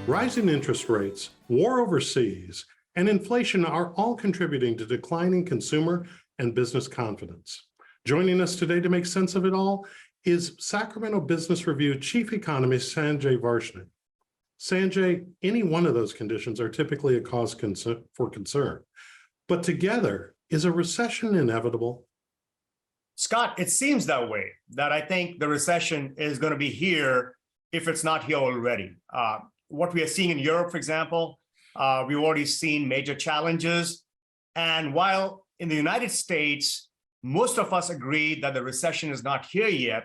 Rising interest rates, war overseas, and inflation are all contributing to declining consumer and business confidence. Joining us today to make sense of it all is Sacramento Business Review Chief Economist Sanjay Varshney. Sanjay, any one of those conditions are typically a cause for concern, but together, is a recession inevitable? Scott, it seems that way, that I think the recession is going to be here if it's not here already. What we are seeing in Europe, for example, we've already seen major challenges. And while in the United States, most of us agree that the recession is not here yet,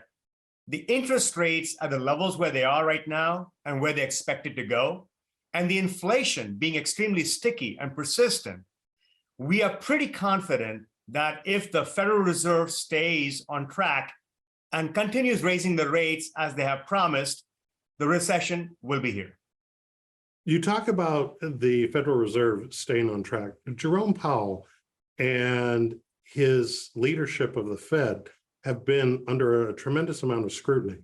the interest rates at the levels where they are right now and where they expect it to go, and the inflation being extremely sticky and persistent, we are pretty confident that if the Federal Reserve stays on track and continues raising the rates as they have promised, the recession will be here. You talk about the Federal Reserve staying on track. Jerome Powell and his leadership of the Fed have been under a tremendous amount of scrutiny.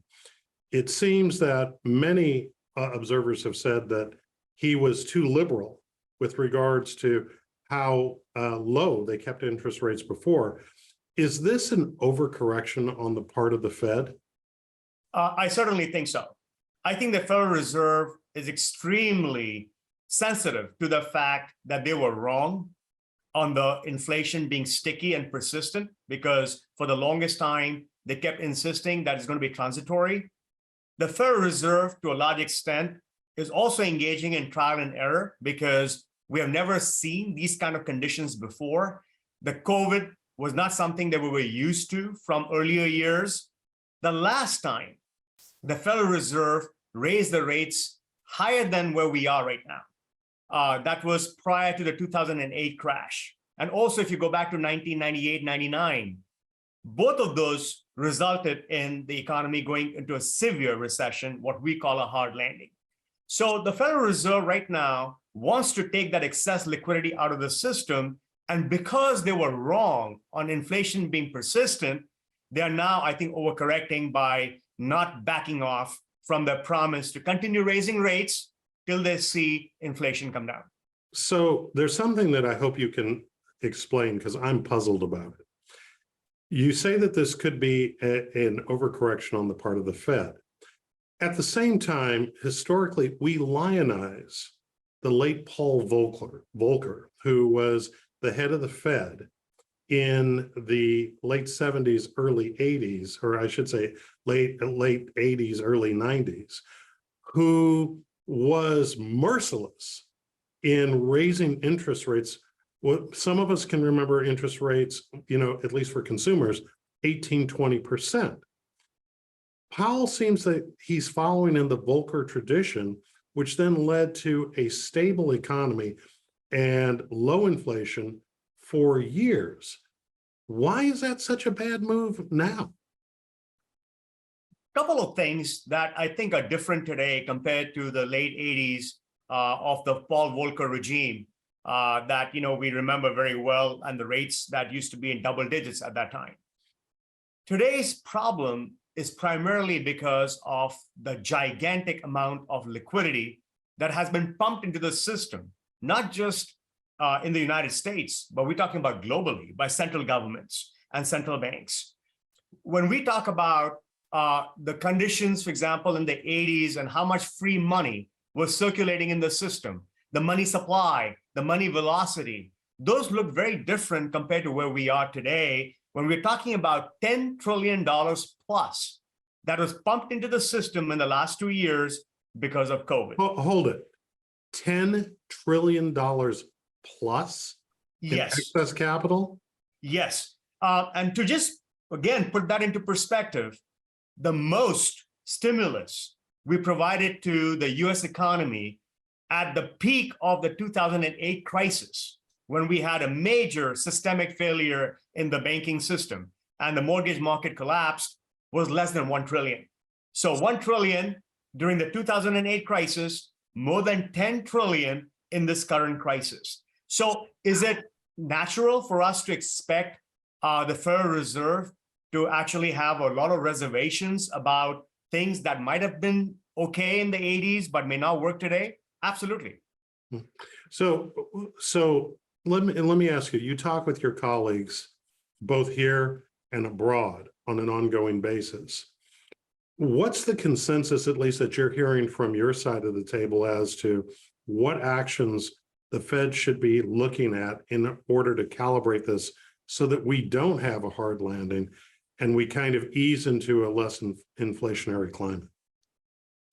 It seems that many observers have said that he was too liberal with regards to how low they kept interest rates before. Is this an overcorrection on the part of the Fed? I certainly think so. I think the Federal Reserve is extremely sensitive to the fact that they were wrong on the inflation being sticky and persistent, because for the longest time, they kept insisting that it's going to be transitory. The Federal Reserve, to a large extent, is also engaging in trial and error because we have never seen these kind of conditions before. The COVID was not something that we were used to from earlier years. The last time the Federal Reserve raised the rates higher than where we are right now, that was prior to the 2008 crash. And also, if you go back to 1998, 99, both of those resulted in the economy going into a severe recession, what we call a hard landing. So the Federal Reserve right now wants to take that excess liquidity out of the system. And because they were wrong on inflation being persistent, they are now, I think, overcorrecting by not backing off from their promise to continue raising rates till they see inflation come down. So there's something that I hope you can explain because I'm puzzled about it. You say that this could be an overcorrection on the part of the Fed. At the same time, historically, we lionize the late Paul Volcker, who was the head of the Fed in the late 70s, early 80s, or I should say late 80s, early 90s, who was merciless in raising interest rates. Well, some of us can remember interest rates, at least for consumers, 18, 20%. Powell seems that he's following in the Volcker tradition, which then led to a stable economy and low inflation for years. Why is that such a bad move now? A couple of things that I think are different today compared to the late 80s of the Paul Volcker regime that we remember very well, and the rates that used to be in double digits at that time. Today's problem is primarily because of the gigantic amount of liquidity that has been pumped into the system, not just in the United States, but we're talking about globally by central governments and central banks. When we talk about the conditions, for example, in the 80s and how much free money was circulating in the system, the money supply, the money velocity, those look very different compared to where we are today when we're talking about $10 trillion plus that was pumped into the system in the last 2 years because of COVID. Well, hold it. $10 trillion plus in excess capital? Yes. And to just, again, put that into perspective, the most stimulus we provided to the US economy at the peak of the 2008 crisis, when we had a major systemic failure in the banking system and the mortgage market collapsed, was less than 1 trillion. So 1 trillion during the 2008 crisis, more than 10 trillion in this current crisis. So is it natural for us to expect the Federal Reserve to actually have a lot of reservations about things that might have been okay in the 80s, but may not work today? Absolutely. So let me ask you, you talk with your colleagues both here and abroad on an ongoing basis. What's the consensus, at least that you're hearing from your side of the table, as to what actions the Fed should be looking at in order to calibrate this so that we don't have a hard landing and we kind of ease into a less inflationary climate?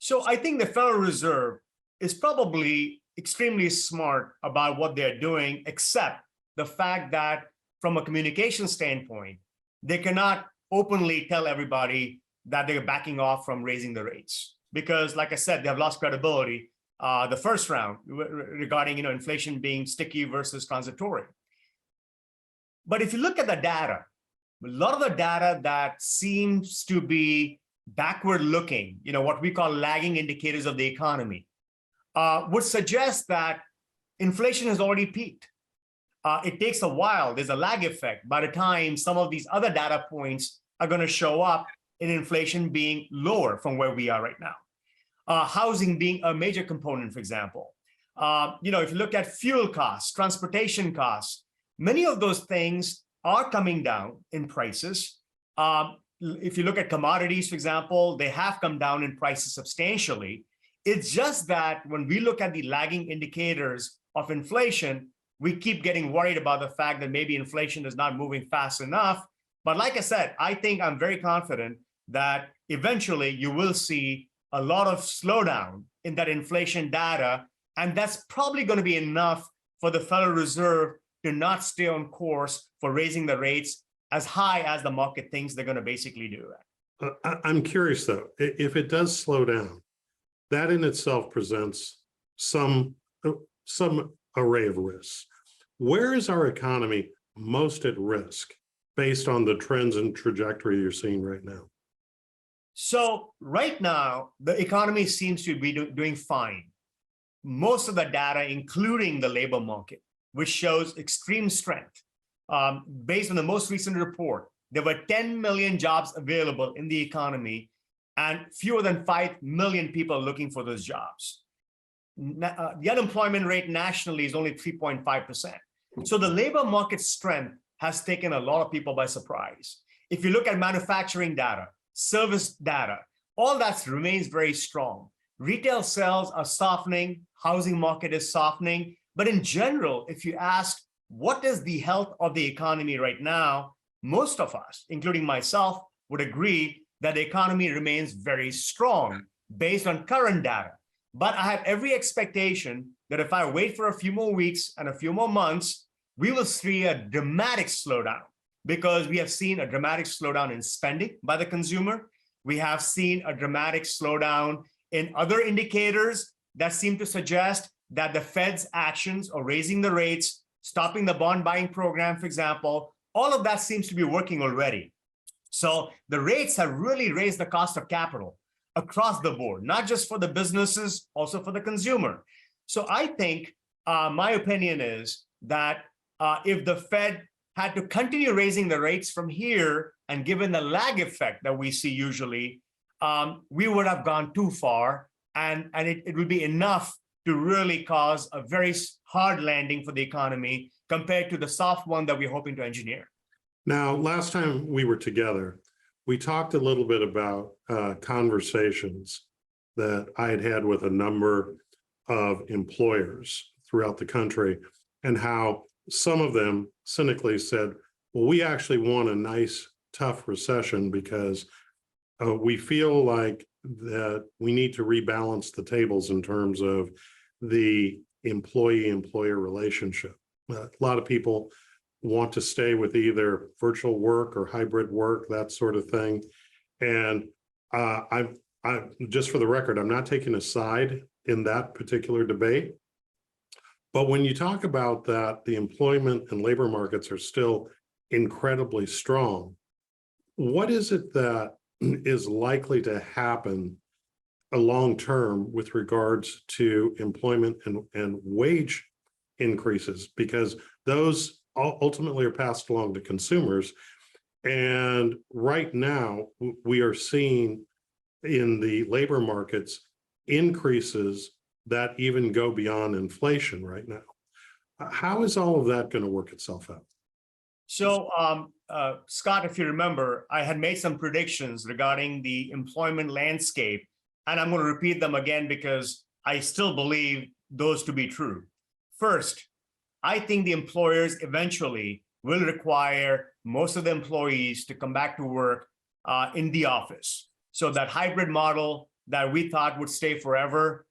So I think the Federal Reserve is probably extremely smart about what they're doing, except the fact that from a communication standpoint, they cannot openly tell everybody that they're backing off from raising the rates. Because like I said, they have lost credibility the first round regarding inflation being sticky versus transitory. But if you look at the data, a lot of the data that seems to be backward looking, what we call lagging indicators of the economy, would suggest that inflation has already peaked. It takes a while. There's a lag effect by the time some of these other data points are going to show up in inflation being lower from where we are right now. Housing being a major component, for example. If you look at fuel costs, transportation costs, many of those things are coming down in prices. If you look at commodities, for example, they have come down in prices substantially. It's just that when we look at the lagging indicators of inflation, we keep getting worried about the fact that maybe inflation is not moving fast enough. But like I said, I think I'm very confident that eventually you will see a lot of slowdown in that inflation data. And that's probably going to be enough for the Federal Reserve to not stay on course for raising the rates as high as the market thinks they're going to basically do. I'm curious, though, if it does slow down, that in itself presents some array of risks. Where is our economy most at risk based on the trends and trajectory you're seeing right now? So right now, the economy seems to be doing fine. Most of the data, including the labor market, which shows extreme strength. Based on the most recent report, there were 10 million jobs available in the economy and fewer than 5 million people looking for those jobs. The unemployment rate nationally is only 3.5%. So the labor market strength has taken a lot of people by surprise. If you look at manufacturing data, service data, all that remains very strong. Retail sales are softening, housing market is softening. But in general, if you ask what is the health of the economy right now, most of us, including myself, would agree that the economy remains very strong based on current data. But I have every expectation that if I wait for a few more weeks and a few more months, we will see a dramatic slowdown, because we have seen a dramatic slowdown in spending by the consumer. We have seen a dramatic slowdown in other indicators that seem to suggest that the Fed's actions of raising the rates, stopping the bond buying program, for example, all of that seems to be working already. So the rates have really raised the cost of capital across the board, not just for the businesses, also for the consumer. So I think my opinion is that if the Fed had to continue raising the rates from here, and given the lag effect that we see usually, we would have gone too far, and it would be enough to really cause a very hard landing for the economy compared to the soft one that we're hoping to engineer. Now, last time we were together, we talked a little bit about conversations that I had had with a number of employers throughout the country, and how some of them cynically said, well, we actually want a nice, tough recession because we feel like that we need to rebalance the tables in terms of the employee-employer relationship. A lot of people want to stay with either virtual work or hybrid work, that sort of thing. And I just for the record, I'm not taking a side in that particular debate. But when you talk about that, the employment and labor markets are still incredibly strong. What is it that is likely to happen long term with regards to employment and wage increases? Because those ultimately are passed along to consumers. And right now, we are seeing in the labor markets increases that even go beyond inflation right now. How is all of that going to work itself out? So, Scott, if you remember, I had made some predictions regarding the employment landscape, and I'm going to repeat them again because I still believe those to be true. First, I think the employers eventually will require most of the employees to come back to work in the office. So that hybrid model that we thought would stay forever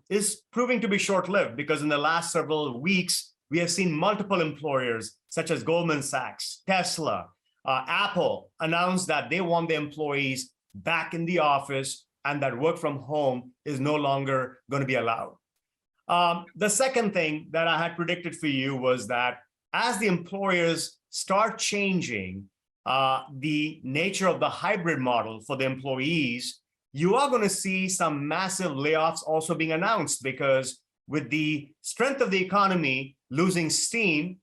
is proving to be short-lived, because in the last several weeks, we have seen multiple employers such as Goldman Sachs, Tesla, Apple announce that they want their employees back in the office and that work from home is no longer going to be allowed. The second thing that I had predicted for you was that as the employers start changing the nature of the hybrid model for the employees, you are going to see some massive layoffs also being announced, because with the strength of the economy losing steam,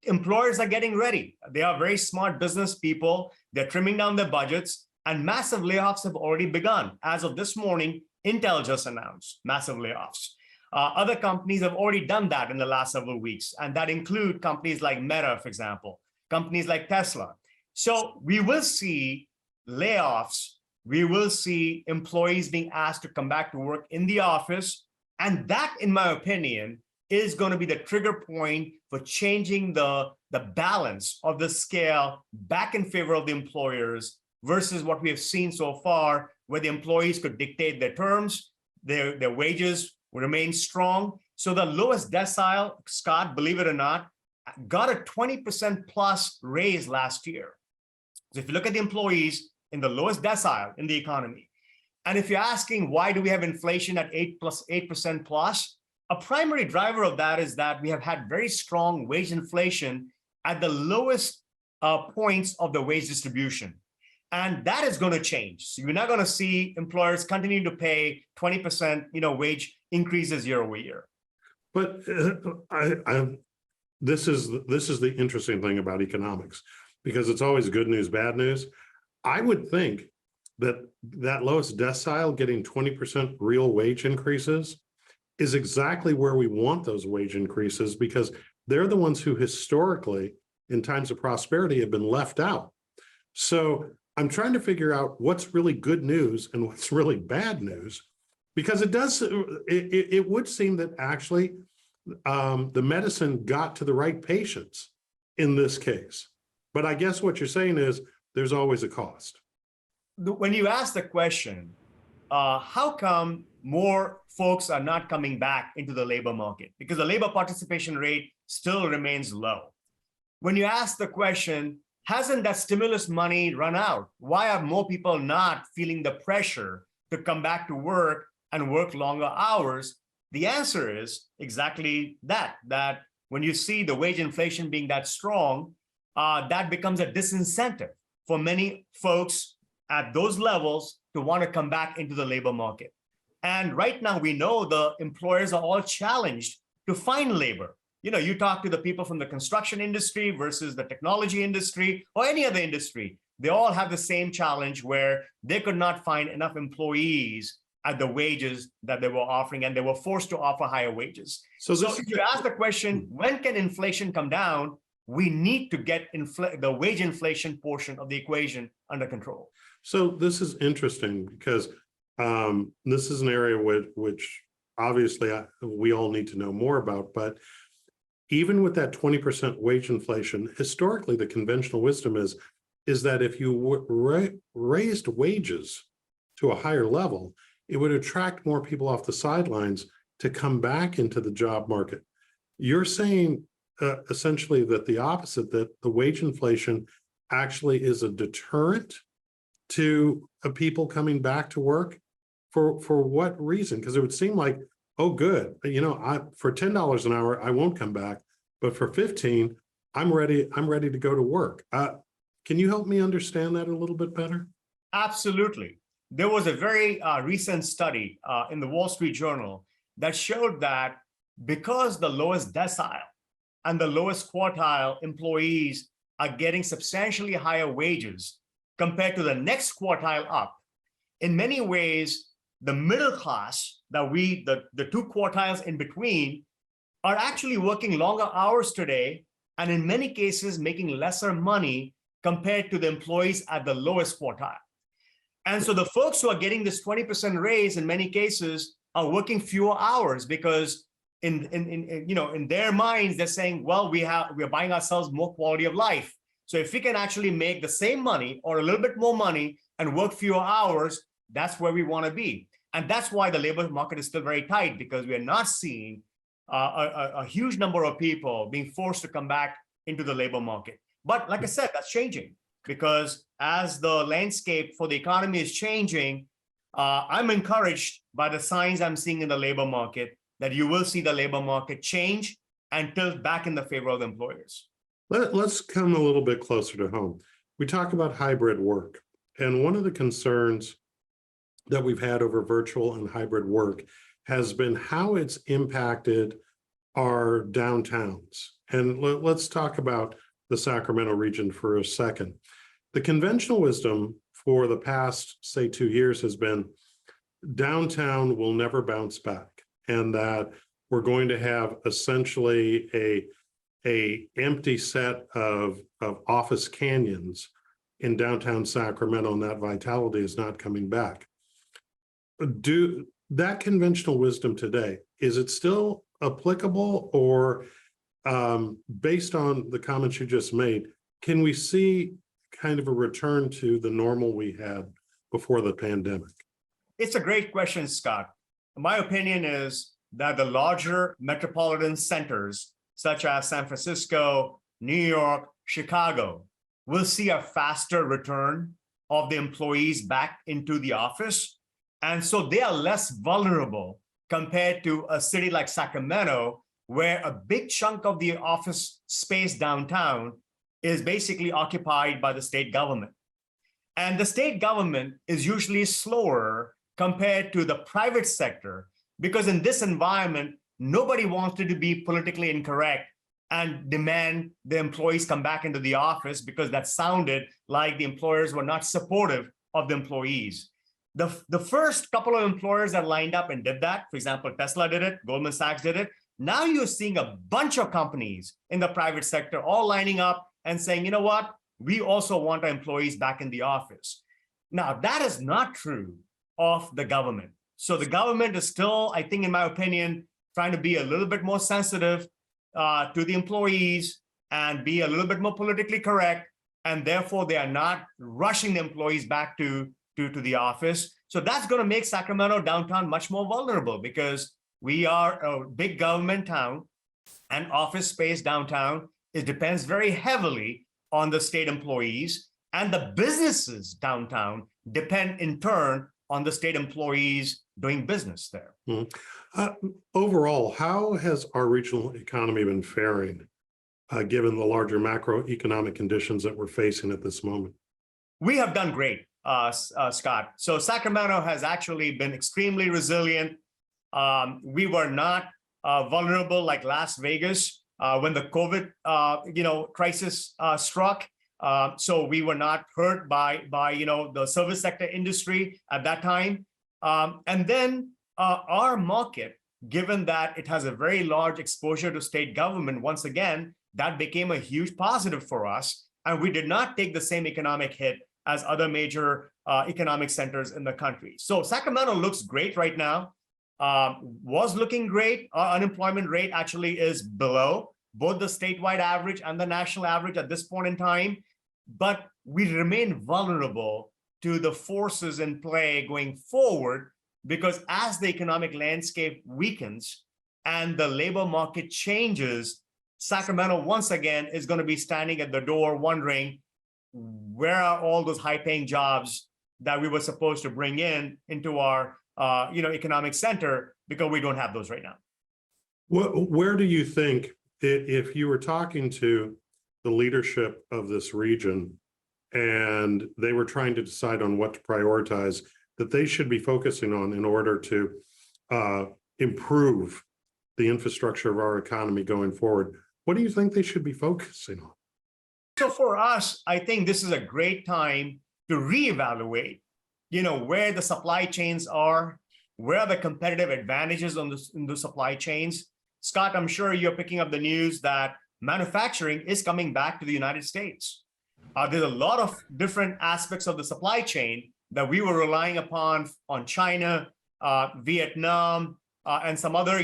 employers are getting ready. They are very smart business people. They're trimming down their budgets, and massive layoffs have already begun. As of this morning, Intel just announced massive layoffs. Other companies have already done that in the last several weeks, and that include companies like Meta, for example, companies like Tesla. So we will see layoffs. We will see employees being asked to come back to work in the office. And that, in my opinion, is going to be the trigger point for changing the balance of the scale back in favor of the employers versus what we have seen so far, where the employees could dictate their terms, their wages will remain strong. So the lowest decile, Scott, believe it or not, got a 20% plus raise last year. So if you look at the employees in the lowest decile in the economy, and if you're asking why do we have inflation at 8% plus, a primary driver of that is that we have had very strong wage inflation at the lowest points of the wage distribution. And that is going to change. So you're not going to see employers continue to pay 20%, wage increases year over year. But this is the interesting thing about economics, because it's always good news, bad news. I would think that lowest decile getting 20% real wage increases is exactly where we want those wage increases, because they're the ones who historically, in times of prosperity, have been left out. So I'm trying to figure out what's really good news and what's really bad news, because it would seem that actually the medicine got to the right patients in this case. But I guess what you're saying is there's always a cost. When you ask the question, how come more folks are not coming back into the labor market? Because the labor participation rate still remains low. When you ask the question, hasn't that stimulus money run out? Why are more people not feeling the pressure to come back to work and work longer hours? The answer is exactly that when you see the wage inflation being that strong, that becomes a disincentive for many folks at those levels to want to come back into the labor market. And right now, we know the employers are all challenged to find labor. You talk to the people from the construction industry versus the technology industry or any other industry. They all have the same challenge where they could not find enough employees at the wages that they were offering, and they were forced to offer higher wages. So if you ask the question, when can inflation come down? We need to get the wage inflation portion of the equation under control. So this is interesting, because this is an area which obviously we all need to know more about. But even with that 20% wage inflation, historically, the conventional wisdom is that if you raised wages to a higher level, it would attract more people off the sidelines to come back into the job market. You're saying essentially that the opposite, that the wage inflation actually is a deterrent to people coming back to work. For what reason? Because it would seem like, oh, good, for $10 an hour, I won't come back, but for 15, I'm ready to go to work. Can you help me understand that a little bit better? Absolutely. There was a very recent study in the Wall Street Journal that showed that because the lowest decile and the lowest quartile employees are getting substantially higher wages compared to the next quartile up, in many ways, the middle class, the two quartiles in between, are actually working longer hours today, and in many cases making lesser money compared to the employees at the lowest quartile. And so the folks who are getting this 20% raise in many cases are working fewer hours because in their minds, they're saying, well, we're buying ourselves more quality of life. So if we can actually make the same money or a little bit more money and work fewer hours, that's where we want to be. And that's why the labor market is still very tight, because we are not seeing a huge number of people being forced to come back into the labor market. But like I said, that's changing, because as the landscape for the economy is changing, I'm encouraged by the signs I'm seeing in the labor market that you will see the labor market change and tilt back in the favor of the employers. Let's come a little bit closer to home. We talk about hybrid work, and one of the concerns that we've had over virtual and hybrid work has been how it's impacted our downtowns. And let's talk about the Sacramento region for a second. The conventional wisdom for the past, say, 2 years has been downtown will never bounce back, and that we're going to have essentially a empty set of office canyons in downtown Sacramento, and that vitality is not coming back. That conventional wisdom today, is it still applicable, or based on the comments you just made, can we see kind of a return to the normal we had before the pandemic? It's a great question, Scott. My opinion is that the larger metropolitan centers, such as San Francisco, New York, Chicago, will see a faster return of the employees back into the office. And so they are less vulnerable compared to a city like Sacramento, where a big chunk of the office space downtown is basically occupied by the state government. And the state government is usually slower compared to the private sector, because in this environment, nobody wanted to be politically incorrect and demand the employees come back into the office, because that sounded like the employers were not supportive of the employees. The first couple of employers that lined up and did that, for example, Tesla did it, Goldman Sachs did it. Now you're seeing a bunch of companies in the private sector all lining up and saying, you know what, we also want our employees back in the office. Now, that is not true of the government. So the government is still, I think, in my opinion, trying to be a little bit more sensitive to the employees and be a little bit more politically correct. And therefore, they are not rushing the employees back to the office. So that's going to make Sacramento downtown much more vulnerable, because we are a big government town, and office space downtown, it depends very heavily on the state employees, and the businesses downtown depend in turn on the state employees doing business there. Overall, how has our regional economy been faring, given the larger macroeconomic conditions that we're facing at this moment? We have done great, Scott. So Sacramento has actually been extremely resilient. We were not vulnerable like Las Vegas when the COVID crisis struck. So we were not hurt by the service sector industry at that time. And then our market, given that it has a very large exposure to state government, once again, that became a huge positive for us. And we did not take the same economic hit as other major economic centers in the country. So Sacramento looks great right now, was looking great. Our unemployment rate actually is below both the statewide average and the national average at this point in time. But we remain vulnerable to the forces in play going forward, because as the economic landscape weakens and the labor market changes, Sacramento once again is going to be standing at the door wondering, where are all those high-paying jobs that we were supposed to bring into our economic center, because we don't have those right now. Where do you think, if you were talking to the leadership of this region and they were trying to decide on what to prioritize, that they should be focusing on in order to improve the infrastructure of our economy going forward, what do you think they should be focusing on? So for us, I think this is a great time to reevaluate, where the supply chains are Where are the competitive advantages in the supply chains? Scott, I'm sure you're picking up the news that manufacturing is coming back to the United States. There's a lot of different aspects of the supply chain that we were relying upon on China, Vietnam, and some other,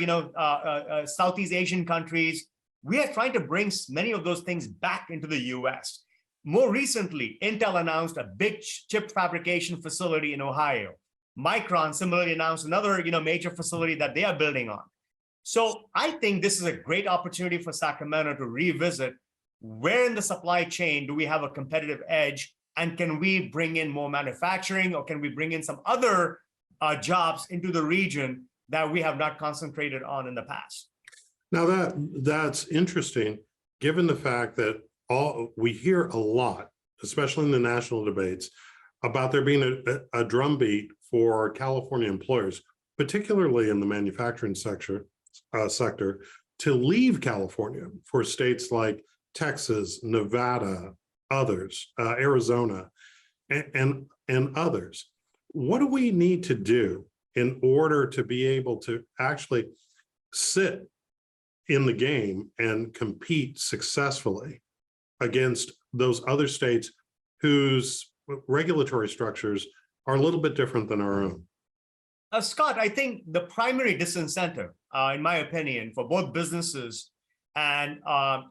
Southeast Asian countries. We are trying to bring many of those things back into the US. More recently, Intel announced a big chip fabrication facility in Ohio. Micron similarly announced another, major facility that they are building on. So I think this is a great opportunity for Sacramento to revisit where in the supply chain do we have a competitive edge, and can we bring in more manufacturing, or can we bring in some other jobs into the region that we have not concentrated on in the past? Now that's interesting, given the fact that we hear a lot, especially in the national debates, about there being a drumbeat for California employers, particularly in the manufacturing sector, to leave California for states like Texas, Nevada, others, Arizona, and others. What do we need to do in order to be able to actually sit in the game and compete successfully against those other states whose regulatory structures are a little bit different than our own? Scott, I think the primary disincentive, in my opinion, for both businesses and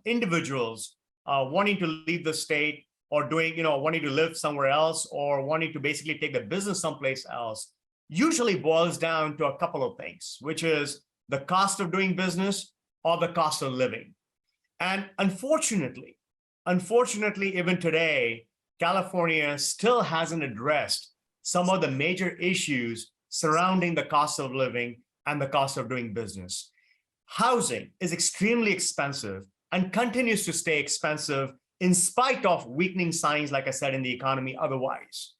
individuals wanting to leave the state, or wanting to live somewhere else, or wanting to basically take the business someplace else, usually boils down to a couple of things, which is the cost of doing business or the cost of living. And unfortunately, even today, California still hasn't addressed some of the major issues surrounding the cost of living and the cost of doing business. Housing is extremely expensive and continues to stay expensive in spite of weakening signs, like I said, in the economy otherwise.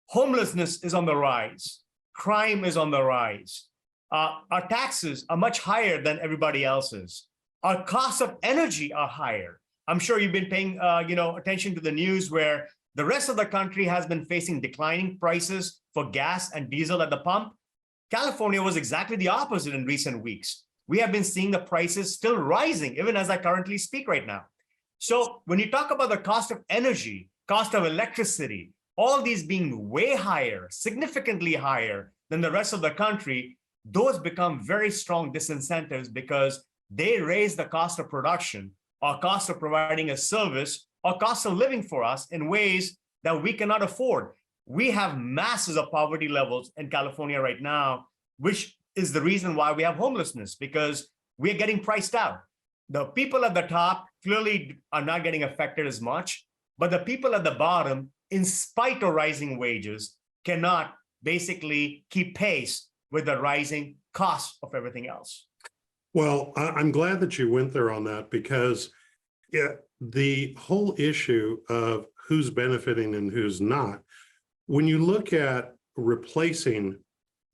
Homelessness is on the rise. Crime is on the rise. Our taxes are much higher than everybody else's. Our costs of energy are higher. I'm sure you've been paying attention to the news where the rest of the country has been facing declining prices for gas and diesel at the pump. California was exactly the opposite in recent weeks. We have been seeing the prices still rising, even as I currently speak right now. So when you talk about the cost of energy, cost of electricity, all these being way higher, significantly higher than the rest of the country, those become very strong disincentives because they raise the cost of production, or cost of providing a service, or cost of living for us in ways that we cannot afford. We have masses of poverty levels in California right now, which is the reason why we have homelessness, because we're getting priced out. The people at the top clearly are not getting affected as much, but the people at the bottom, in spite of rising wages, cannot basically keep pace with the rising cost of everything else. Well, I'm glad that you went there on that, because the whole issue of who's benefiting and who's not, when you look at replacing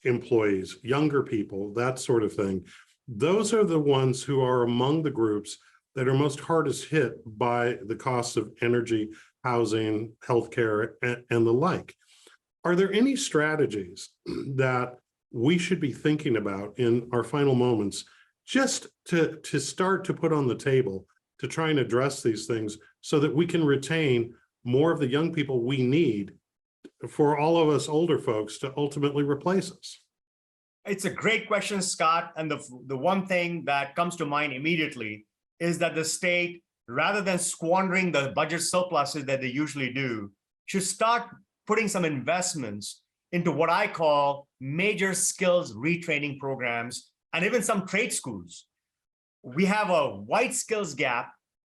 employees, younger people, that sort of thing, those are the ones who are among the groups that are most hardest hit by the cost of energy, housing, healthcare, and the like. Are there any strategies that we should be thinking about in our final moments, just to start to put on the table to try and address these things so that we can retain more of the young people we need for all of us older folks to ultimately replace us? It's a great question, Scott. And the one thing that comes to mind immediately is that the state, rather than squandering the budget surpluses that they usually do, should start putting some investments into what I call major skills retraining programs, and even some trade schools. We have a wide skills gap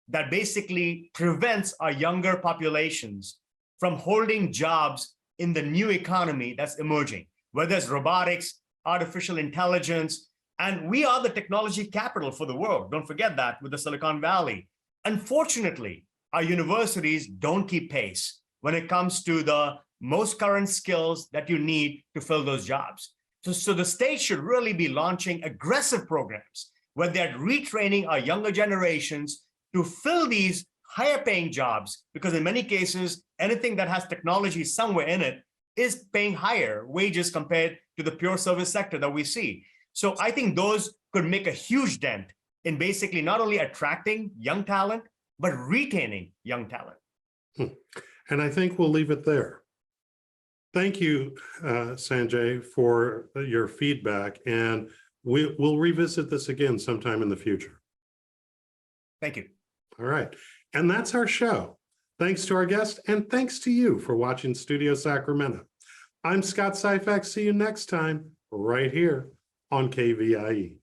that basically prevents our younger populations from holding jobs in the new economy that's emerging, whether it's robotics, artificial intelligence, and we are the technology capital for the world. Don't forget that with the Silicon Valley. Unfortunately, our universities don't keep pace when it comes to the most current skills that you need to fill those jobs. So the state should really be launching aggressive programs where they're retraining our younger generations to fill these higher paying jobs, because in many cases, anything that has technology somewhere in it is paying higher wages compared to the pure service sector that we see. So I think those could make a huge dent in basically not only attracting young talent, but retaining young talent. And I think we'll leave it there. Thank you, Sanjay, for your feedback, and we'll revisit this again sometime in the future. Thank you. All right. And that's our show. Thanks to our guest, and thanks to you for watching Studio Sacramento. I'm Scott Syphax. See you next time, right here on KVIE.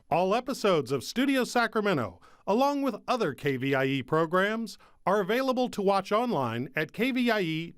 All episodes of Studio Sacramento, along with other KVIE programs, are available to watch online at kvie.org/video.